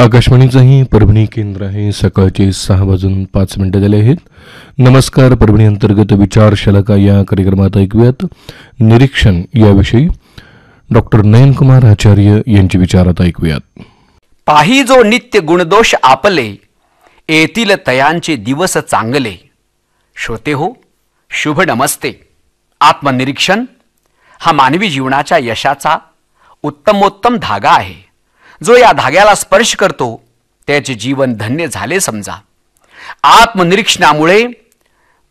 आकाशवाणीचंही परभणी केंद्र आहे. सकाळचे 6:05 झाले आहेत. नमस्कार. परभणी अंतर्गत विचारशलाका या कार्यक्रमात ऐकूयात निरीक्षण याविषयी डॉक्टर नयनकुमार आचार्य यांचे विचारात ऐकूयात. पाही जो नित्य गुणदोष आपले, येतील तयांचे दिवस चांगले. श्रोते हो, शुभ नमस्ते. आत्मनिरीक्षण हा मानवी जीवनाच्या यशाचा उत्तमोत्तम धागा आहे. जो या धाग्याला स्पर्श करतो त्याचे जीवन धन्य झाले समजा. आत्मनिरीक्षणामुळे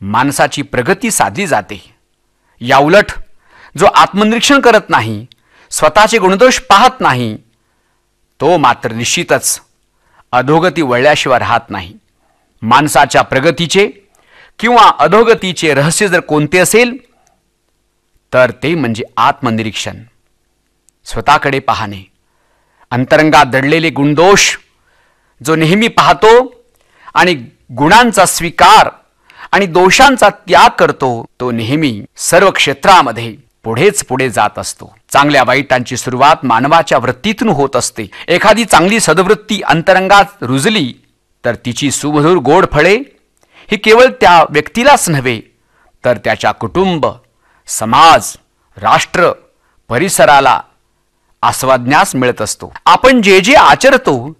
माणसाची प्रगती साधली जाते. याउलट जो आत्मनिरीक्षण करत नाही, स्वतःचे गुणदोष पाहत नाही, तो मात्र निश्चितच अधोगती वळल्याशिवाय राहत नाही. माणसाच्या प्रगतीचे किंवा अधोगतीचे रहस्य जर कोणते असेल तर ते म्हणजे आत्मनिरीक्षण. स्वतःकडे पाहणे, अंतरंगात दडलेले गुणदोष जो नेहमी पाहतो आणि गुणांचा स्वीकार आणि दोषांचा त्याग करतो, तो नेहमी सर्व क्षेत्रामध्ये पुढे जात असतो. चांगल्या वाईटांची सुरुवात मानवाच्या वृत्तीतून होत असते. एखादी चांगली सद्वृत्ती अंतरंगात रुजली तर तिची सुमधुर गोड फळे ही केवळ त्या व्यक्तीलाच नव्हे तर त्याच्या कुटुंब, समाज, राष्ट्र, परिसराला आस्वादण्यास मिळत असतो. आपण जे जे आचरतो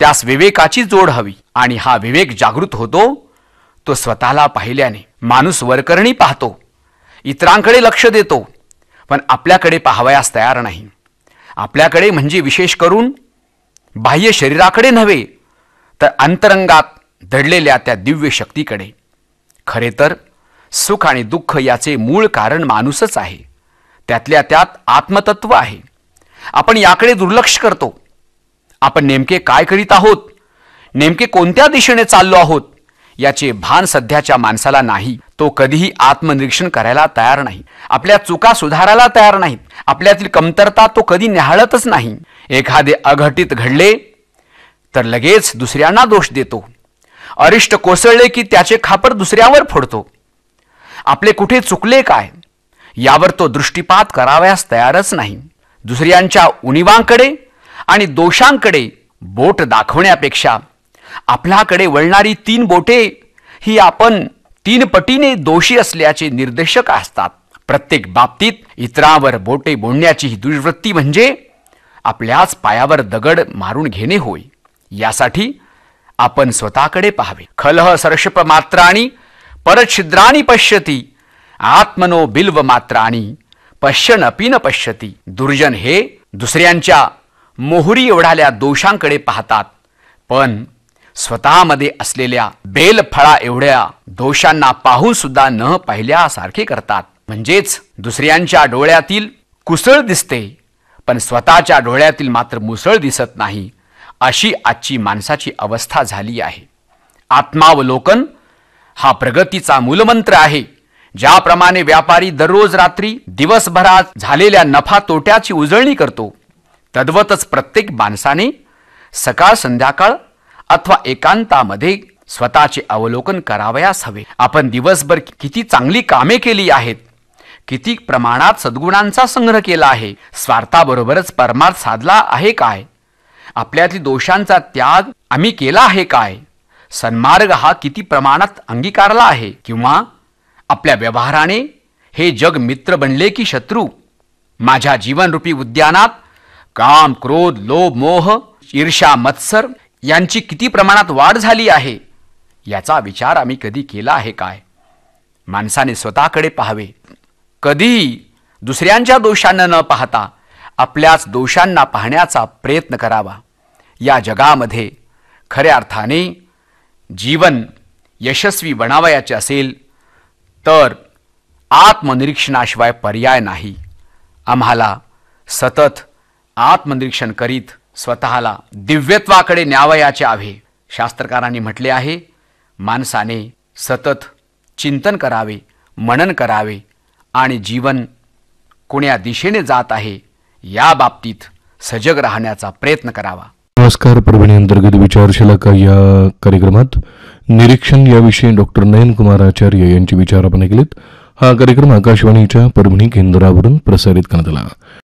त्यास विवेकाची जोड हवी आणि हा विवेक जागृत होतो तो स्वतःला पाहिल्याने. माणूस वरकरणी पाहतो, इतरांकडे लक्ष देतो, पण आपल्याकडे पाहावयास तयार नाही. आपल्याकडे म्हणजे विशेष करून बाह्य शरीराकडे नव्हे तर अंतरंगात दडलेल्या त्या दिव्य शक्तीकडे. खरे तर सुख आणि दुःख याचे मूळ कारण माणूसच आहे. त्यातल्या त्यात आत्मतत्व आहे. आपण याकडे दुर्लक्ष करतो. आपण नेमके काय करीत आहोत, नेमके कोणत्या दिशेने चाललो आहोत याचे भान सध्याच्या माणसाला नाही. तो कधीही आत्मनिरीक्षण करायला तयार नाही. आपल्या चुका सुधारायला तयार नाहीत. आपल्यातील कमतरता तो कधी न्याहाळतच नाही. एखादे अघटित घडले तर लगेच दुसऱ्यांना दोष देतो. अरिष्ट कोसळले की त्याचे खापर दुसऱ्यावर फोडतो. आपले कुठे चुकले काय यावर तो दृष्टिपात करावयास तयारच नाही. दुसऱ्यांच्या उणिवांकडे आणि दोषांकडे बोट दाखवण्यापेक्षा आपल्याकडे वळणारी 3 बोटे ही आपण 3 पटीने दोषी असल्याचे निर्देशक असतात. प्रत्येक बाबतीत इतरांवर बोटे बोलण्याची ही दुर्वृत्ती म्हणजे आपल्याच पायावर दगड मारून घेणे होय. यासाठी आपण स्वतःकडे पाहावे. खलह सरशप मात्राणी परच्छिद्राणी पश्यती, आत्मनो बिल्व मात्राणी पश्यन अपि न पश्यती. दुर्जन हे दुसऱ्यांच्या मोहरी एवढाल्या दोषांकडे पाहतात, पण स्वतःमध्ये असलेल्या बेलफळा एवढ्या दोषांना पाहून सुद्धा न पाहिल्यासारखे करतात. म्हणजेच दुसऱ्यांच्या डोळ्यातील कुसळ दिसते पण स्वतःच्या डोळ्यातील मात्र मुसळ दिसत नाही. अशी आजची माणसाची अवस्था झाली आहे. आत्मावलोकन हा प्रगतीचा मूलमंत्र आहे. ज्याप्रमाणे व्यापारी दररोज रात्री दिवसभरात झालेल्या नफा तोट्याची उजळणी करतो, तद्वतच प्रत्येक माणसाने सकाळ संध्याकाळ अथवा एकांतामध्ये स्वतःचे अवलोकन करावयास हवे. आपण दिवसभर किती चांगली कामे केली आहेत, किती प्रमाणात सद्गुणांचा संग्रह केला आहे, स्वार्थाबरोबरच परमार्थ साधला आहे काय, आपल्यातील दोषांचा त्याग आम्ही केला आहे काय, सन्मार्ग हा किती प्रमाणात अंगीकारला आहे, किंवा आपल्या व्यवहाराने हे जग मित्र बनले की शत्रू. माझ्या जीवनरूपी उद्यानात काम, क्रोध, लोभ, मोह, ईर्ष्या, मत्सर यांची किती प्रमाणात वाढ झाली आहे याचा विचार आम्ही कधी केला आहे काय. माणसाने स्वतःकडे पाहावे. कधीही दुसऱ्यांच्या दोषांना न पाहता आपल्याच दोषांना पाहण्याचा प्रयत्न करावा. या जगामध्ये खऱ्या अर्थाने जीवन यशस्वी बनावयाचे असेल तर आत्मनिरीक्षणाशिवाय पर्याय नाही. आम्हाला सतत आत्मनिरीक्षण करीत स्वतःला दिव्यत्वाकडे न्यावयाचे आहे. शास्त्रकारांनी म्हटले आहे, माणसाने सतत चिंतन करावे, मनन करावे आणि जीवन कोण्या दिशेने जात आहे या बाबतीत सजग राहण्याचा प्रयत्न करावा. नमस्कार. परभणी अंतर्गत विचारशलाका या कार्यक्रमात निरीक्षण याविषयी डॉक्टर नयनकुमार आचार्य यांचे विचार आपण ऐकलेत. हा कार्यक्रम आकाशवाणीच्या परभणी केंद्रावरून प्रसारित करण्यात आला.